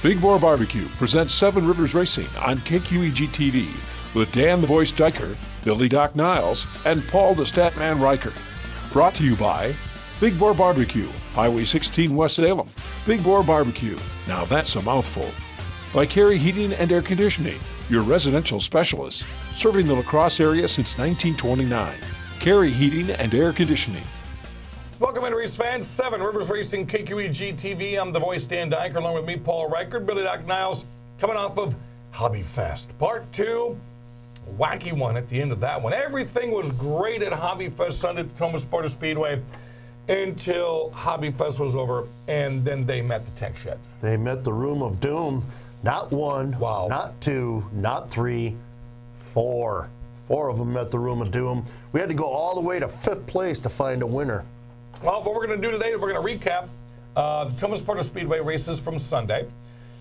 Big Boar Barbecue presents Seven Rivers Racing on KQEG-TV with Dan the Voice Diker, Billy Doc Niles, and Paul the Statman Riker. Brought to you by Big Boar Barbecue, Highway 16 West Salem. Big Boar Barbecue, now that's a mouthful. By Carey Heating and Air Conditioning, your residential specialist, serving the La Crosse area since 1929. Carey Heating and Air Conditioning. Welcome in, race fans. Seven Rivers Racing, KQEG-TV. I'm the voice, Dan Diker, along with me, Paul Riker, Billy Doc Niles, coming off of HobbyFest. Part 2, wacky one at the end of that one. Everything was great at HobbyFest Sunday at the Thomas Porter Speedway until HobbyFest was over, and then they met the tech shed. They met the Room of Doom. Not one, Wow. not two, not three, four. Four of them met the Room of Doom. We had to go all the way to 5th place to find a winner. Well, what we're going to do today is we're going to recap the Thomas Porter Speedway races from Sunday.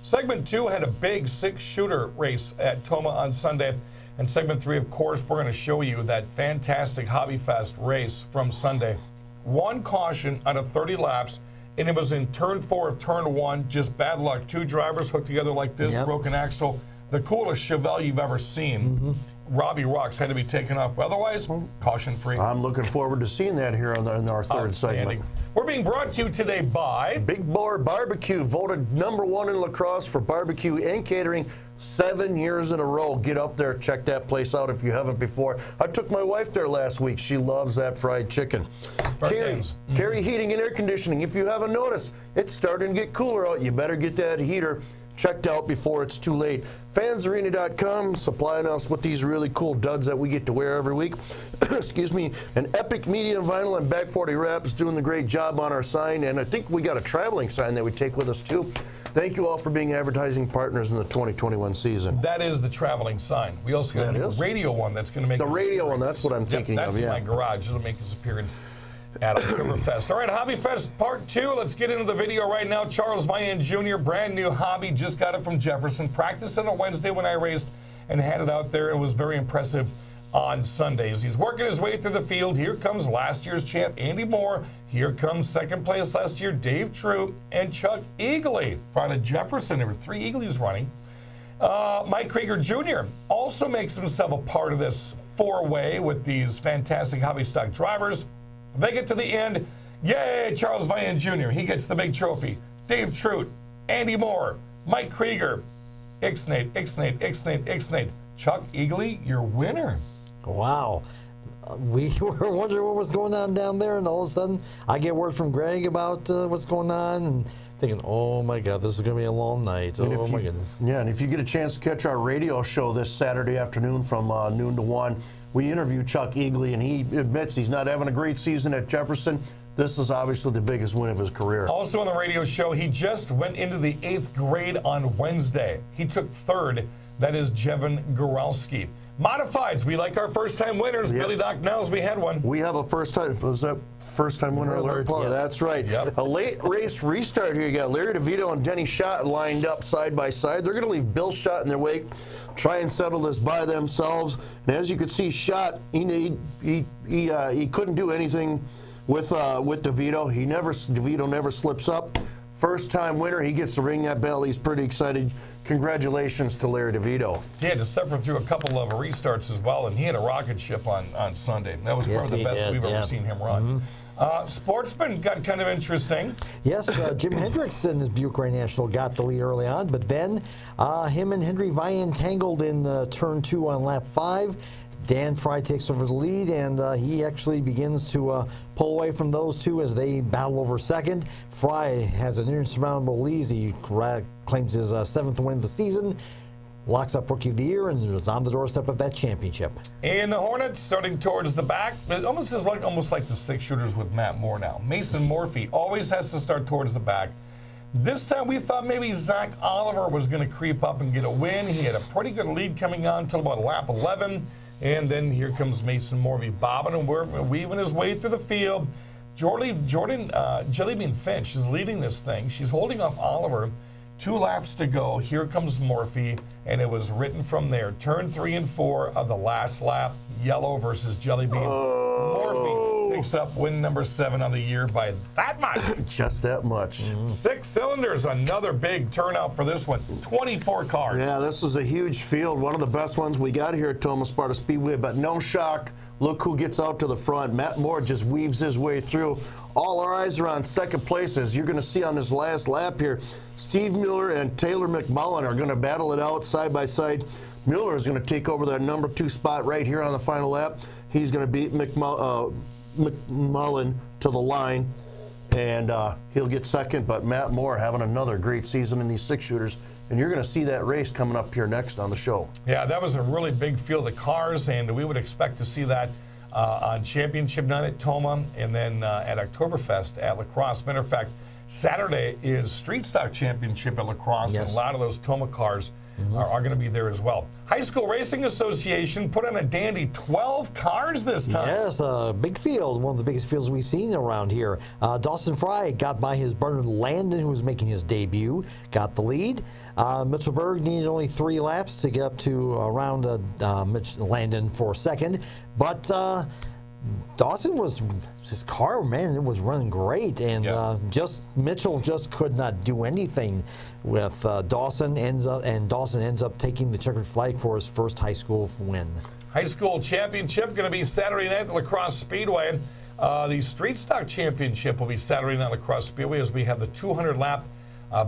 Segment 2 had a big 6-shooter race at Toma on Sunday. And segment 3, of course, we're going to show you that fantastic HobbyFest race from Sunday. One caution out of 30 laps, and it was in turn 4 of turn 1. Just bad luck. 2 drivers hooked together like this, broken axle. The coolest Chevelle you've ever seen. Robbie Rocks had to be taken off. Otherwise, caution-free. I'm looking forward to seeing that here in our third segment. We're being brought to you today by Big Boar Barbecue, voted #1 in La Crosse for barbecue and catering 7 years in a row. Get up there, check that place out if you haven't before. I took my wife there last week. She loves that fried chicken. Carey Heating and Air Conditioning. If you haven't noticed, it's starting to get cooler out. You better get that heater checked out before it's too late. Fansarena.com supplying us with these really cool duds that we get to wear every week. Excuse me. And Epic Media and Vinyl and Back 40 Wraps doing the great job on our sign. And I think we got a traveling sign that we take with us too. Thank you all for being advertising partners in the 2021 season. That is the traveling sign. We also got a radio one that's going to make the radio one. That's what I'm thinking of. That's in my garage. It'll make its appearance at Oktoberfest. All right, HobbyFest Part 2. Let's get into the video right now. Charles Vian Jr., brand new hobby, just got it from Jefferson. Practiced on a Wednesday when I raced and had it out there. It was very impressive on Sundays. He's working his way through the field. Here comes last year's champ, Andy Moore. Here comes second place last year, Dave Troop, and Chuck Eagley. Out of Jefferson, there were 3 Eagleys running. Mike Krieger Jr. also makes himself a part of this 4-way with these fantastic hobby stock drivers. They get to the end. Yay, Charles Vian Jr. He gets the big trophy. Dave Trout, Andy Moore, Mike Krieger, Ixnay. Chuck Eagley, your winner. Wow. We were wondering what was going on down there, and all of a sudden I get word from Greg about what's going on, and thinking, oh my God, this is going to be a long night. Oh my goodness. Yeah, and if you get a chance to catch our radio show this Saturday afternoon from noon to 1, we interviewed Chuck Eagley, and he admits he's not having a great season at Jefferson. This is obviously the biggest win of his career. Also on the radio show, he just went into the 8th grade on Wednesday. He took 3rd. That is Jevin Goralski. Modifieds, we like our first-time winners. Yep. Billy Doc Niles, we had one. We have a first-time, was that first-time winner alert? Yes. That's right. Yep. A late race restart here. You got Larry DeVito and Denny Schott lined up side by side. They're going to leave Bill Schott in their wake, try and settle this by themselves. And as you could see, Schott, he couldn't do anything with DeVito. DeVito never slips up. First-time winner. He gets to ring that bell. He's pretty excited. Congratulations to Larry DeVito. He had to suffer through a couple of restarts as well, and he had a rocket ship on Sunday. That was probably the best we've ever seen him run. Sportsman got kind of interesting. Yes, Jim Hendricks in his Buick Grand National got the lead early on, but then him and Henry Vian tangled in turn 2 on lap 5. Dan Fry takes over the lead, and he actually begins to pull away from those two as they battle over second. Fry has an insurmountable lead. He claims his 7th win of the season, locks up Rookie of the Year, and is on the doorstep of that championship. And the Hornets starting towards the back. It almost is like the 6-shooters with Matt Moore now. Mason Morphy always has to start towards the back. This time we thought maybe Zach Oliver was going to creep up and get a win. He had a pretty good lead coming on until about lap 11. And then here comes Mason Morphy bobbing and weaving his way through the field. Jellybean Finch is leading this thing. She's holding off Oliver. 2 laps to go. Here comes Morphy, and it was written from there. Turn 3 and 4 of the last lap. Yellow versus Jellybean. Morphy picks up win number 7 on the year by that much. Just that much. 6 cylinders, another big turnout for this one. 24 cars. Yeah, this is a huge field. One of the best ones we got here at Thomas Sparta Speedway, but no shock. Look who gets out to the front. Matt Moore just weaves his way through. All our eyes are on second place, as you're going to see on this last lap here. Steve Miller and Taylor McMullen are going to battle it out side by side. Miller is going to take over that number 2 spot right here on the final lap. He's going to beat McMullen to the line, and he'll get second. But Matt Moore having another great season in these 6-shooters, and you're going to see that race coming up here next on the show. Yeah, that was a really big field of cars, and we would expect to see that on Championship Night at Toma, and then at Oktoberfest at La Crosse. Matter of fact, Saturday is Street Stock Championship at La Crosse, and a lot of those Toma cars are going to be there as well. High School Racing Association put on a dandy 12 cars this time. Yes, a big field, one of the biggest fields we've seen around here. Dawson Fry got by his brother Landon, who was making his debut, got the lead. Mitchell Berg needed only 3 laps to get up to around Landon for second, but Dawson was, his car, man, it was running great, and Mitchell just could not do anything with Dawson. Dawson ends up taking the checkered flag for his first high school win. High School Championship going to be Saturday night at the La Crosse Speedway. The Street Stock Championship will be Saturday night at La Crosse Speedway, as we have the 200-lap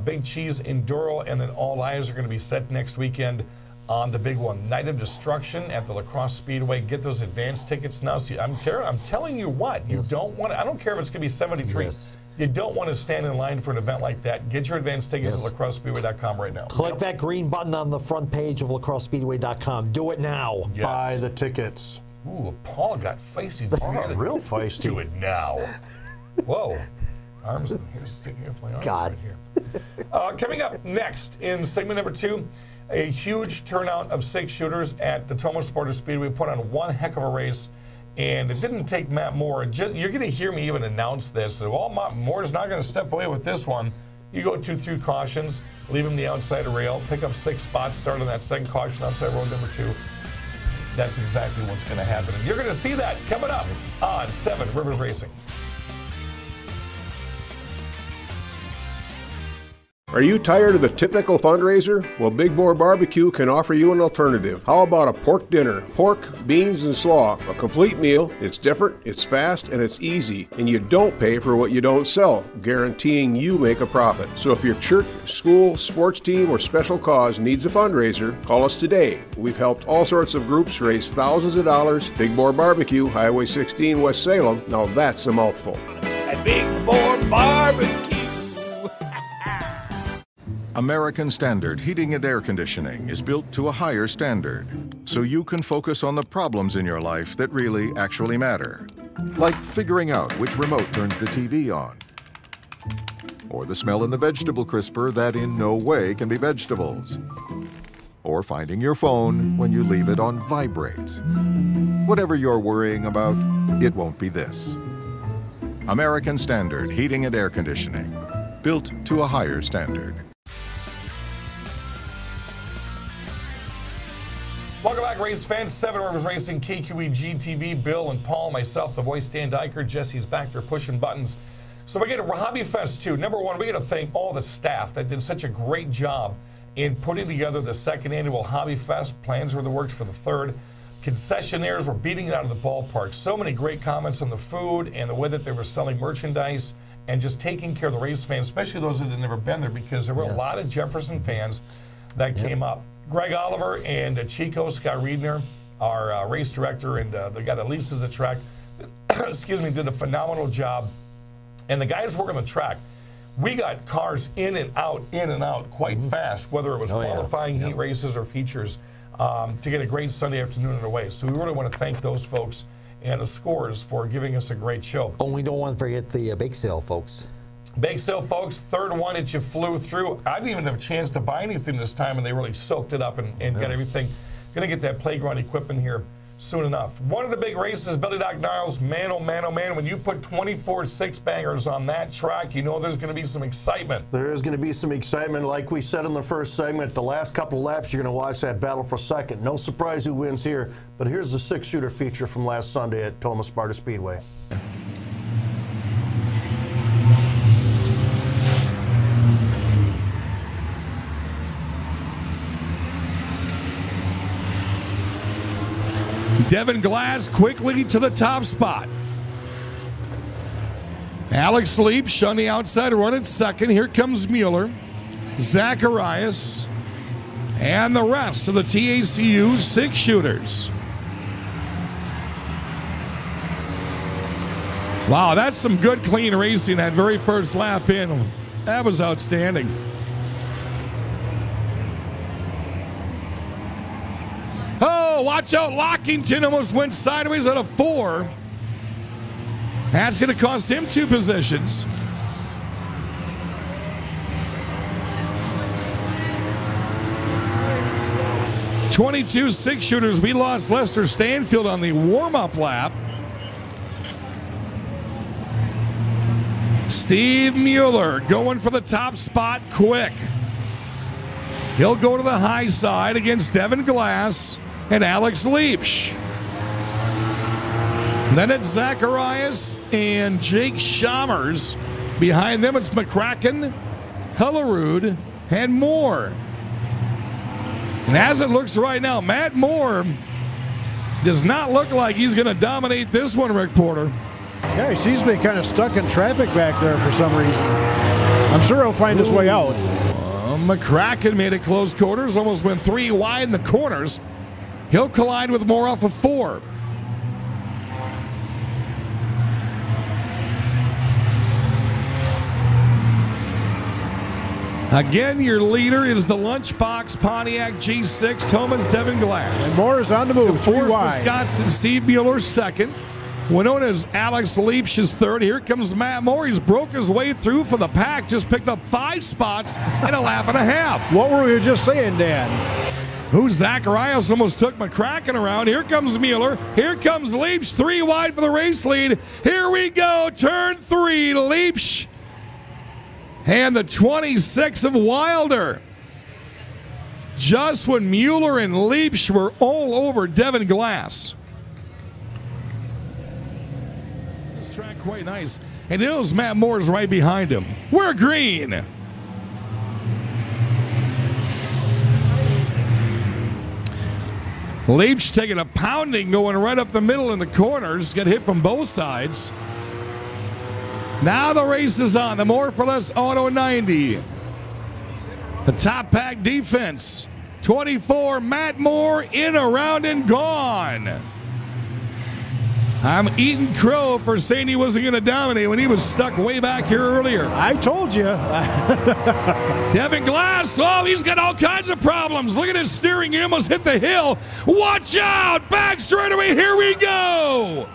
Big Cheese Enduro, and then all eyes are going to be set next weekend on the big one, Night of Destruction at the La Crosse Speedway. Get those advance tickets now. So I'm telling you what, you don't want to, I don't care if it's going to be 73. You don't want to stand in line for an event like that. Get your advance tickets at lacrossespeedway.com right now. Click that green button on the front page of lacrossespeedway.com. Do it now. Yes. Buy the tickets. Ooh, Paul got feisty. Real feisty. Do it now. Whoa. Arms, here's sticking up my arms right here. Coming up next in segment number 2, a huge turnout of 6 shooters at the Thomas Sparta Speedway. Put on one heck of a race, and it didn't take Matt Moore. You're going to hear me even announce this. So, well, Matt Moore's not going to step away with this one. You go 2 through cautions, leave him the outside rail, pick up 6 spots, start on that second caution outside road number 2. That's exactly what's going to happen. And you're going to see that coming up on 7 Rivers Racing. Are you tired of the typical fundraiser? Well, Big Boar Barbecue can offer you an alternative. How about a pork dinner? Pork, beans, and slaw. A complete meal. It's different, it's fast, and it's easy. And you don't pay for what you don't sell, guaranteeing you make a profit. So if your church, school, sports team, or special cause needs a fundraiser, call us today. We've helped all sorts of groups raise thousands of dollars. Big Boar Barbecue, Highway 16, West Salem. Now that's a mouthful. At Big Boar Barbecue. American Standard Heating and Air Conditioning is built to a higher standard, so you can focus on the problems in your life that really actually matter. Like figuring out which remote turns the TV on, or the smell in the vegetable crisper that in no way can be vegetables, or finding your phone when you leave it on vibrate. Whatever you're worrying about, it won't be this. American Standard Heating and Air Conditioning, built to a higher standard. Welcome back, race fans. 7 Rivers Racing, KQEG TV, Bill and Paul, myself, the voice, Dan Diker. Jesse's back there pushing buttons. So we get a HobbyFest 2. Number 1, we got to thank all the staff that did such a great job in putting together the 2nd annual HobbyFest. Plans were in the works for the 3rd. Concessionaires were beating it out of the ballpark. So many great comments on the food and the way that they were selling merchandise and just taking care of the race fans, especially those that had never been there, because there were a lot of Jefferson fans that came up. Greg Oliver and Chico, Scott Riedner, our race director, and the guy that leases the track, excuse me, did a phenomenal job. And the guys working the track, we got cars in and out quite fast, whether it was qualifying heat races or features, to get a great Sunday afternoon underway. So we really want to thank those folks and the Scores for giving us a great show. Oh, we don't want to forget the bake sale, folks. Bake sale, folks, 3rd one that you flew through. I didn't even have a chance to buy anything this time, and they really soaked it up and got everything. Going to get that playground equipment here soon enough. One of the big races, Billy Doc Niles, man, oh man, oh man, when you put 24 six-bangers on that track, you know there's going to be some excitement. There is going to be some excitement. Like we said in the first segment, the last couple of laps, you're going to watch that battle for second. No surprise who wins here, but here's the six-shooter feature from last Sunday at Thomas Sparta Speedway. Devin Glass quickly to the top spot. Alex Leach on the outside running second. Here comes Mueller, Zacharias, and the rest of the TACU six shooters. Wow, that's some good clean racing that very first lap in. That was outstanding. Oh, watch out. Lockington almost went sideways out of 4. That's going to cost him 2 positions. '22 six shooters. We lost Lester Stanfield on the warm-up lap. Steve Mueller going for the top spot quick. He'll go to the high side against Devin Glass and Alex Leach. Then it's Zacharias and Jake Schammers. Behind them, it's McCracken, Hellerud, and Moore. And as it looks right now, Matt Moore does not look like he's going to dominate this one, Rick Porter. Yeah, he seems to be kind of stuck in traffic back there for some reason. I'm sure he'll find his way out. McCracken made it close quarters, almost went 3 wide in the corners. He'll collide with Moore off of 4. Again, your leader is the Lunchbox Pontiac G6, Thomas Devin Glass. And Moore is on the move, 3 wide. Wisconsin, Steve Mueller second. Winona's Alex Leach is third. Here comes Matt Moore. He's broke his way through for the pack. Just picked up 5 spots in a lap and a half. What were we just saying, Dan? Who's Zacharias almost took McCracken around. Here comes Mueller. Here comes Leach. 3 wide for the race lead. Here we go. Turn 3. Leach. And the 26 of Wilder. Just when Mueller and Leach were all over Devin Glass. This track quite nice. And it knows Matt Moore's right behind him. We're green. Leach taking a pounding going right up the middle in the corners. Got hit from both sides. Now the race is on. The More for Less Auto 90. The top pack defense. 24, Matt Moore in, around, and gone. I'm eating crow for saying he wasn't going to dominate when he was stuck way back here earlier. I told you. Devin Glass, oh, he's got all kinds of problems. Look at his steering. He almost hit the hill. Watch out. Back straightaway. Here we go.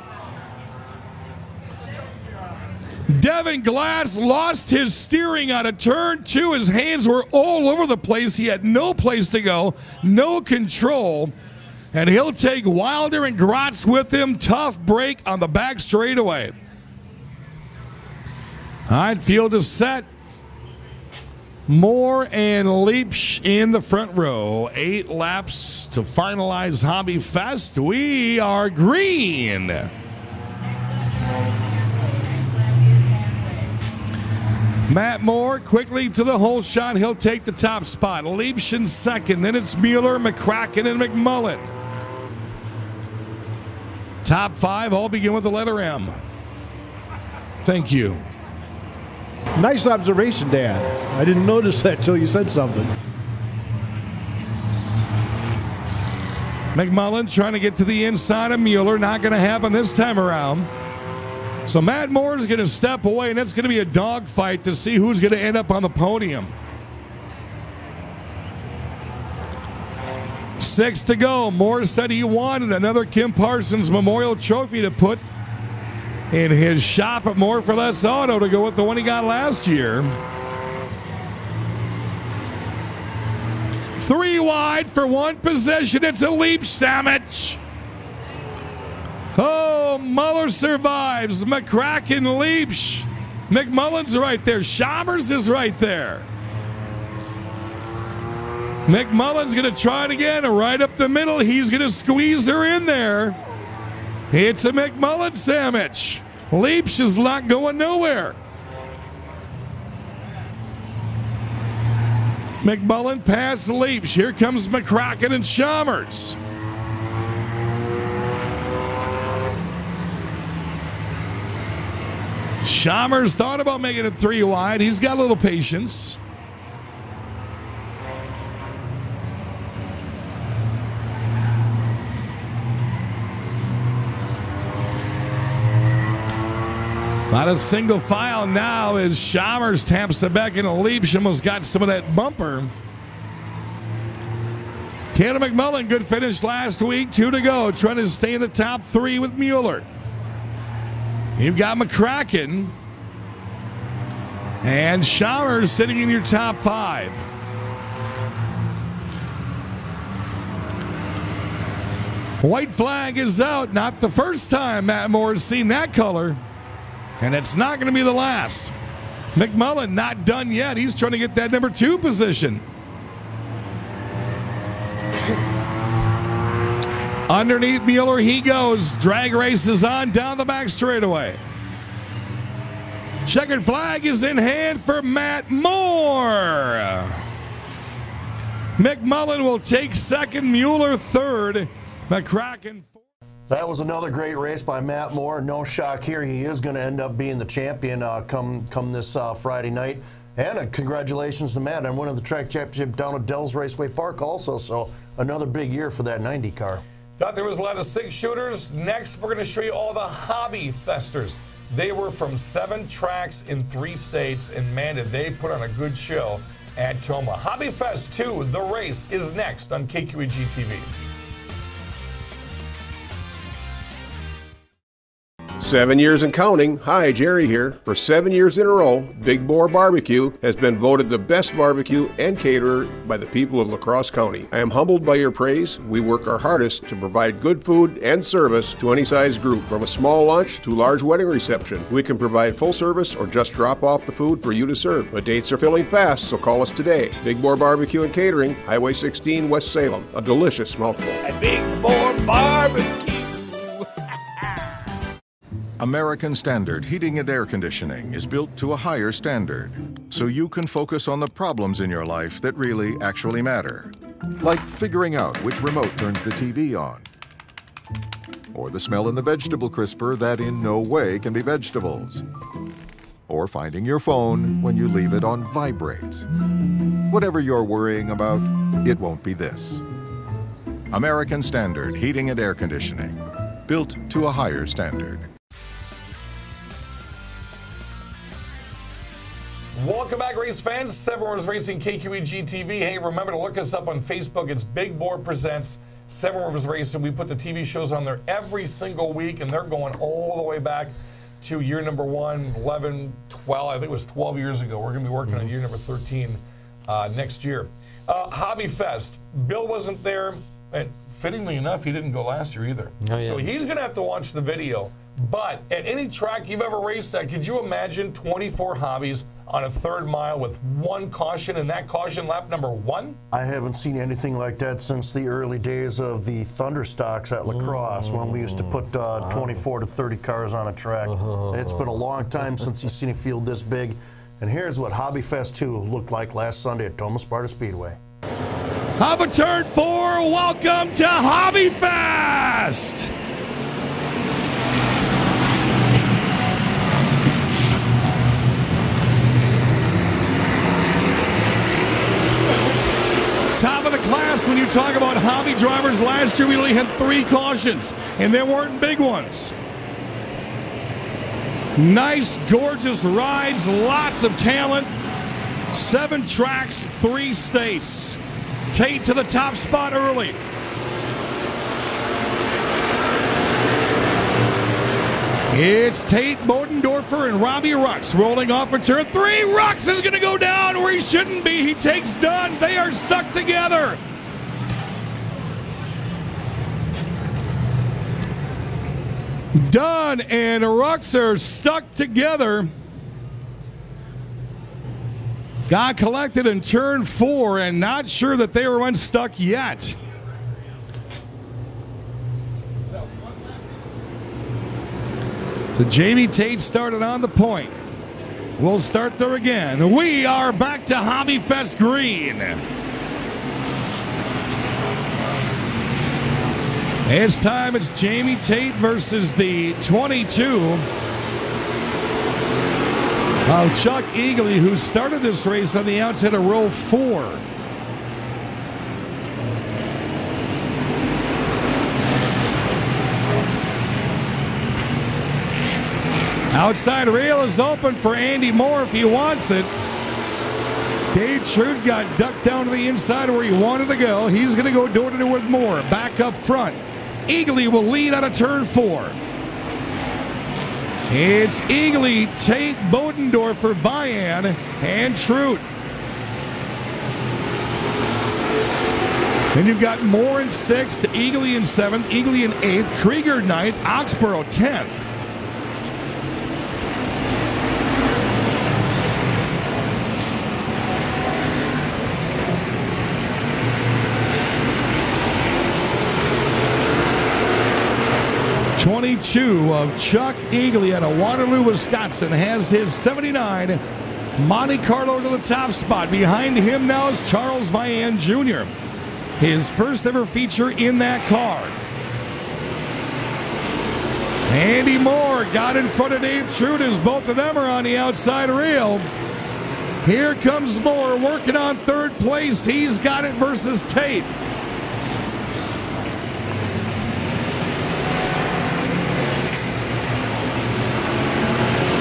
Devin Glass lost his steering out of turn 2. His hands were all over the place. He had no place to go, no control. And he'll take Wilder and Grotz with him. Tough break on the back straightaway. All right, field is set. Moore and Leach in the front row. 8 laps to finalize HobbyFest. We are green. Matt Moore quickly to the hole shot. He'll take the top spot. Leach in second. Then it's Mueller, McCracken, and McMullen. Top 5 all begin with the letter M. Thank you. Nice observation, Dan. I didn't notice that till you said something. McMullen trying to get to the inside of Mueller. Not going to happen this time around. So Matt Moore is going to step away, and it's going to be a dogfight to see who's going to end up on the podium. 6 to go. Moore said he wanted another Kim Parsons Memorial Trophy to put in his shop at More for Less Auto to go with the one he got last year. 3 wide for 1 position. It's a Leach sandwich. Oh, Muller survives. McCracken leaps. McMullen's right there. Chalmers is right there. McMullen's going to try it again. Right up the middle. He's going to squeeze her in there. It's a McMullen sandwich. Leaps is not going nowhere. McMullen past Leaps. Here comes McCracken and Chalmers. Chalmers thought about making it 3 wide. He's got a little patience. Not a single file now as Chalmers taps it back into Leaps. Almost got some of that bumper. Tanner McMullen, good finish last week. 2 to go. Trying to stay in the top 3 with Mueller. You've got McCracken and Chalmers sitting in your top 5. White flag is out. Not the first time Matt Moore has seen that color. And it's not going to be the last. McMullen not done yet. He's trying to get that number 2 position. Underneath Mueller he goes. Drag race is on down the back straightaway. Checkered flag is in hand for Matt Moore. McMullen will take second. Mueller third. McCracken fourth. That was another great race by Matt Moore. No shock here. He is going to end up being the champion come this Friday night. And congratulations to Matt on winning the track championship down at Dells Raceway Park also. So another big year for that 90 car. Thought there was a lot of 6-shooters. Next, we're going to show you all the HobbyFesters. They were from 7 tracks in 3 states, and man, did they put on a good show at Toma. HobbyFest 2, the race, is next on KQEG TV. 7 years and counting. Hi, Jerry here. For 7 years in a row, Big Boar Barbecue has been voted the best barbecue and caterer by the people of La Crosse County. I am humbled by your praise. We work our hardest to provide good food and service to any size group, from a small lunch to large wedding reception. We can provide full service or just drop off the food for you to serve. But dates are filling fast, so call us today. Big Boar Barbecue and Catering, Highway 16, West Salem. A delicious mouthful. A Big Boar Barbecue. American Standard Heating and Air Conditioning is built to a higher standard, so you can focus on the problems in your life that really actually matter. Like figuring out which remote turns the TV on, or the smell in the vegetable crisper that in no way can be vegetables, or finding your phone when you leave it on vibrate. Whatever you're worrying about, it won't be this. American Standard Heating and Air Conditioning, built to a higher standard. Welcome back, race fans. 7 Rivers Racing, KQEG TV. Hey, remember to look us up on Facebook. It's Big Boar Presents 7 Rivers Racing. We put the TV shows on there every single week, and they're going all the way back to year number 1, 11, 12. I think it was 12 years ago. We're going to be working on year number 13 next year. HobbyFest. Bill wasn't there, and fittingly enough, he didn't go last year either. Oh, yeah. So he's going to have to watch the video. But at any track you've ever raced at, could you imagine 24 hobbies on a 3rd mile with 1 caution, and that caution lap number 1? I haven't seen anything like that since the early days of the Thunderstocks at La Crosse, when we used to put 24 to 30 cars on a track. It's been a long time since you've seen a field this big. And here's what HobbyFest 2 looked like last Sunday at Toma Sparta Speedway. Hop a turn 4, welcome to HobbyFest! Top of the class when you talk about hobby drivers. Last year we only had 3 cautions, and they weren't big ones. Nice, gorgeous rides, lots of talent. 7 tracks, 3 states. Tate to the top spot early. It's Tate, Bodendorfer, and Robbie Rux rolling off for turn 3. Rux is going to go down where he shouldn't be. He takes Dunn. They are stuck together. Dunn and Rux are stuck together. Got collected in turn 4 and not sure that they were unstuck yet. So Jamie Tate started on the point. We'll start there again. We are back to HobbyFest Green. It's time. It's Jamie Tate versus the 22 of Chuck Eagley, who started this race on the outside of row 4. Outside rail is open for Andy Moore if he wants it. Dave Trude got ducked down to the inside where he wanted to go. He's going to go door-to-door with Moore. Back up front. Eagley will lead out of turn 4. It's Eagley, Tate, Bodendorfer, Vian, and Trude. Then you've got Moore in 6th, Eagley in 7th, Eagley in 8th, Krieger 9th, Oxborough 10th. Of Chuck Eagley out of Waterloo, Wisconsin, has his 79 Monte Carlo to the top spot. Behind him now is Charles Vian Jr., his first ever feature in that car. Andy Moore got in front of Dave Trude as both of them are on the outside rail. Here comes Moore working on 3rd place. He's got it versus Tate.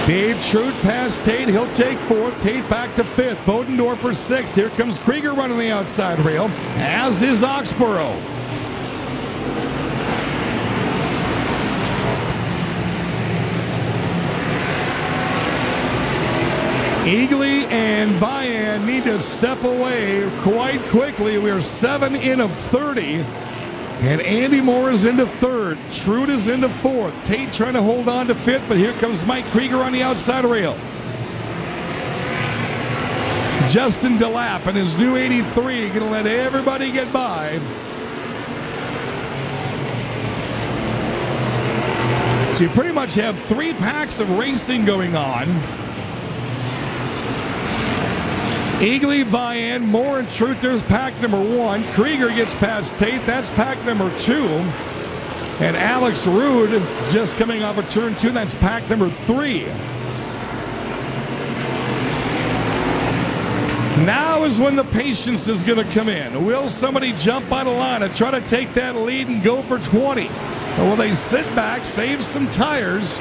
Dave Trude past Tate. He'll take 4th. Tate back to 5th. Bodendorfer 6th. Here comes Krieger running the outside rail, as is Oxborough. Eagley and Vian need to step away quite quickly. We are 7 in of 30. And Andy Moore is into 3rd. Trude is into 4th. Tate trying to hold on to 5th, but here comes Mike Krieger on the outside rail. Justin DeLapp in his new 83, going to let everybody get by. So you pretty much have 3 packs of racing going on. Eagley, Vian, Moore, and Truth, there's pack number 1. Krieger gets past Tate, that's pack number 2. And Alex Rude just coming off of turn 2, that's pack number 3. Now is when the patience is going to come in. Will somebody jump on the line and try to take that lead and go for 20? Or will they sit back, save some tires?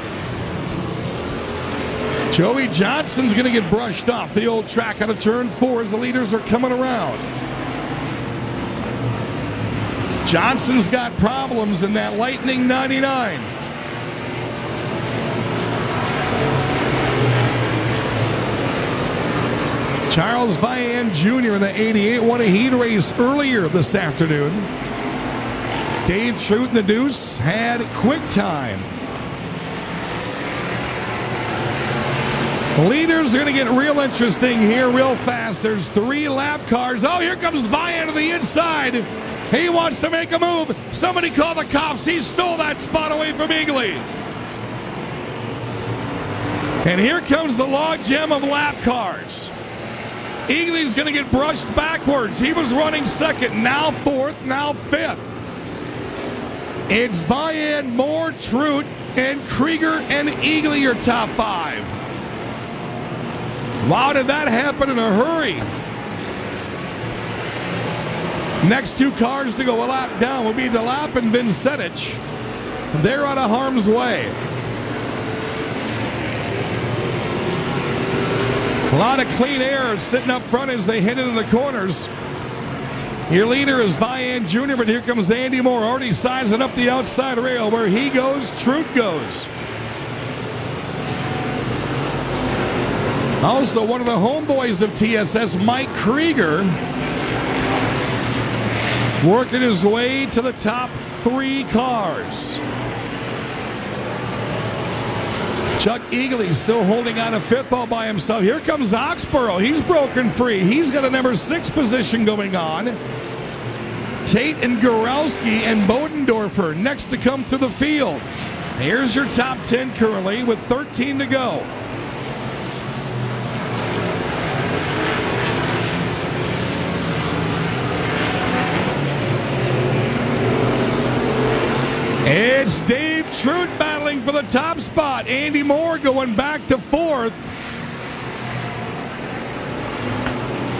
Joey Johnson's going to get brushed off the old track out of turn 4 as the leaders are coming around. Johnson's got problems in that Lightning 99. Charles Vian Jr. in the 88 won a heat race earlier this afternoon. Dave Trude in the Deuce had quick time. Leaders are going to get real interesting here real fast. There's 3 lap cars. Oh, here comes Vian to the inside. He wants to make a move. Somebody call the cops. He stole that spot away from Eagley. And here comes the logjam of lap cars. Eagley's going to get brushed backwards. He was running 2nd, now 4th, now 5th. It's Vian, Moore, Trude, and Krieger and Eagley, your top 5. Wow, did that happen in a hurry? Next 2 cars to go a lap down will be DeLapp and Vincetich. They're out of harm's way. A lot of clean air sitting up front as they head into the corners. Your leader is Vian Jr., but here comes Andy Moore already sizing up the outside rail. Where he goes, Trude goes. Also, one of the homeboys of TSS, Mike Krieger, working his way to the top 3 cars. Chuck Eagley still holding on to 5th all by himself. Here comes Oxborough. He's broken free. He's got a number 6 position going on. Tate and Gorowski and Bodendorfer next to come through the field. Here's your top 10 currently with 13 to go. It's Dave Trout battling for the top spot. Andy Moore going back to 4th.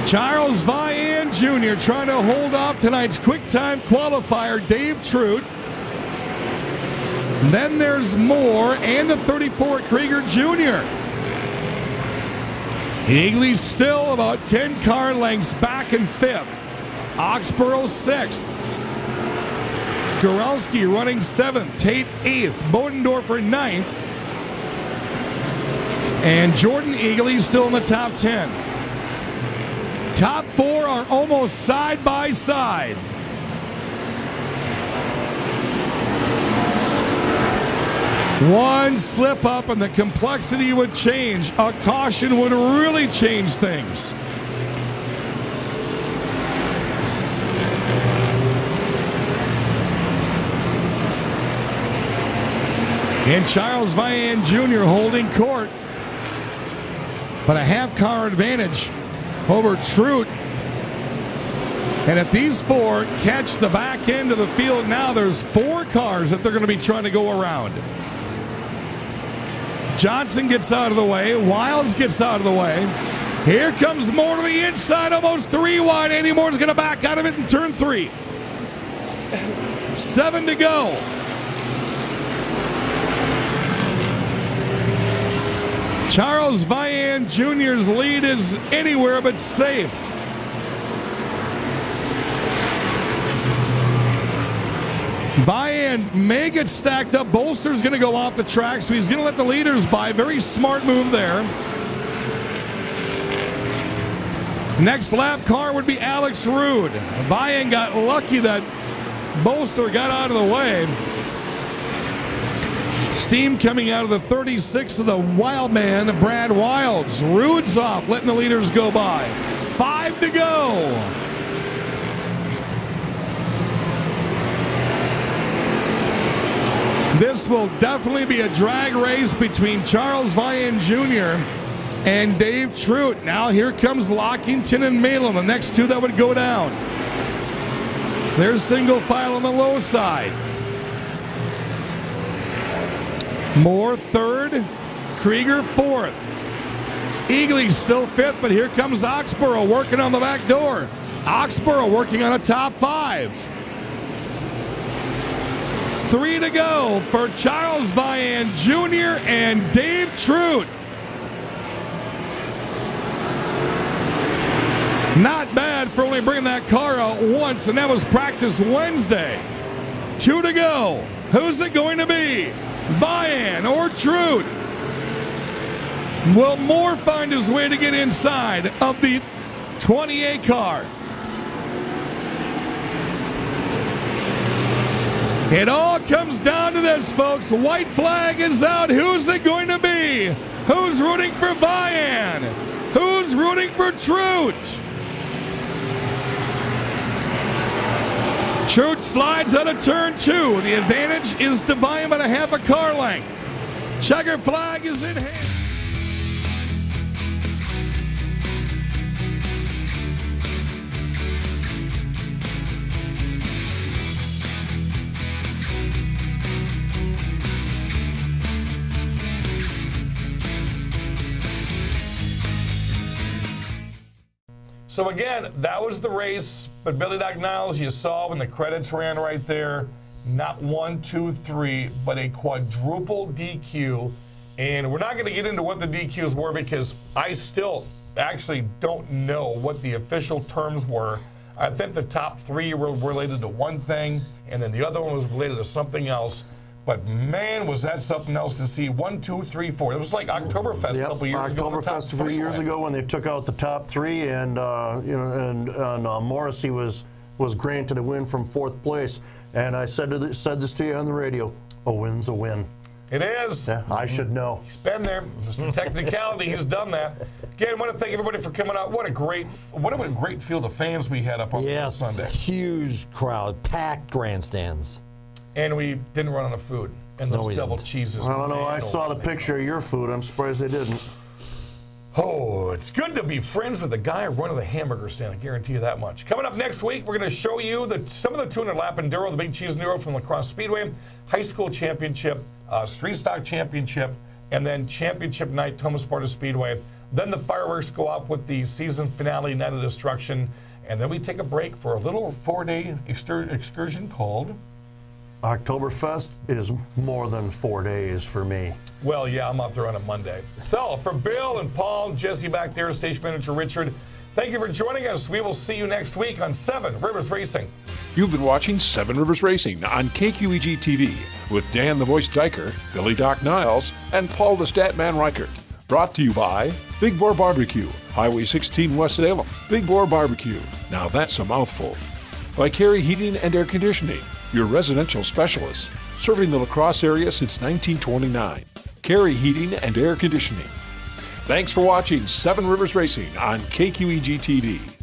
Charles Vian Jr. trying to hold off tonight's quick time qualifier, Dave Trout. Then there's Moore and the 34 Krieger Jr. Eagley still about 10 car lengths back in 5th. Oxborough 6th. Gorowski running 7th, Tate 8th, Bodendorfer 9th, and Jordan Eagley still in the top 10. Top 4 are almost side by side. One slip up and the complexity would change. A caution would really change things. And Charles Vian Jr. holding court, but a half-car advantage over Trout. And if these 4 catch the back end of the field now, there's 4 cars that they're going to be trying to go around. Johnson gets out of the way. Wiles gets out of the way. Here comes Moore to the inside, almost 3 wide. Andy Moore's going to back out of it in turn 3. 7 to go. Charles Vian Jr.'s lead is anywhere but safe. Vian may get stacked up. Bolster's going to go off the track, so he's going to let the leaders by. Very smart move there. Next lap car would be Alex Rude. Vian got lucky that Bolster got out of the way. Steam coming out of the 36 of the wild man, Brad Wilds. Rude's off, letting the leaders go by. 5 to go. This will definitely be a drag race between Charles Vian Jr. and Dave Trout. Now here comes Lockington and Malin, the next 2 that would go down. There's single file on the low side. Moore 3rd, Krieger 4th. Eagley still 5th, but here comes Oxborough working on the back door. Oxborough working on a top 5. 3 to go for Charles Vian Jr. and Dave Trout. Not bad for only bringing that car out once, and that was practice Wednesday. 2 to go. Who's it going to be? Vian or Trout? Will Moore find his way to get inside of the 28 car? It all comes down to this, folks. White flag is out. Who's it going to be? Who's rooting for Vian? Who's rooting for Trout? Trout slides out of turn 2. The advantage is to Vian by a half a car length. Checker flag is in hand. So again, that was the race, but Billy Doc Niles, you saw when the credits ran right there, not 1, 2, 3, but a quadruple DQ. And we're not going to get into what the DQs were because I still actually don't know what the official terms were. I think the top 3 were related to one thing, and then the other one was related to something else. But man, was that something else to see. 1, 2, 3, 4. It was like Oktoberfest a couple years ago. Oktoberfest a few years ago when they took out the top 3, and Morrissey was granted a win from 4th place. And I said this to you on the radio: a win's a win. It is. Yeah, I should know. He's been there. Mr. Technicality, he's done that. Again, I want to thank everybody for coming out. What a great field of fans we had up on Sunday. Yes, huge crowd, packed grandstands. And we didn't run out of food. And those double cheeses. I don't know. I saw the picture of your food. I'm surprised they didn't. Oh, it's good to be friends with the guy running the hamburger stand. I guarantee you that much. Coming up next week, we're going to show you some of the 200 lap enduro, the Big Cheese Enduro from La Crosse Speedway, high school championship, street stock championship, and then championship night, Thomas Sparta Speedway. Then the fireworks go off with the season finale, Night of Destruction, and then we take a break for a little 4-day excursion called Oktoberfest is more than 4 days for me. Well, yeah, I'm out there on a Monday. So, for Bill and Paul, Jesse back there, station manager Richard, thank you for joining us. We will see you next week on 7 Rivers Racing. You've been watching 7 Rivers Racing on KQEG TV with Dan the Voice Diker, Billy Doc Niles, and Paul the Statman Reichert. Brought to you by Big Boar Barbecue, Highway 16 West Salem. Big Boar Barbecue, now that's a mouthful. By Carey Heating and Air Conditioning, your residential specialist, serving the La Crosse area since 1929. Carey Heating and Air Conditioning. Thanks for watching 7 Rivers Racing on KQEG TV.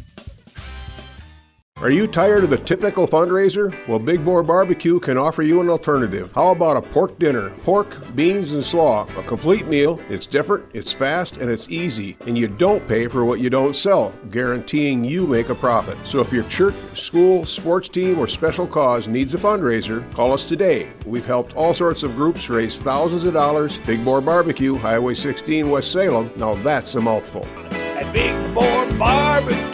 Are you tired of the typical fundraiser? Well, Big Boar Barbecue can offer you an alternative. How about a pork dinner? Pork, beans, and slaw. A complete meal. It's different, it's fast, and it's easy. And you don't pay for what you don't sell, guaranteeing you make a profit. So if your church, school, sports team, or special cause needs a fundraiser, call us today. We've helped all sorts of groups raise thousands of dollars. Big Boar Barbecue, Highway 16 West Salem. Now that's a mouthful. At Big Boar Barbecue.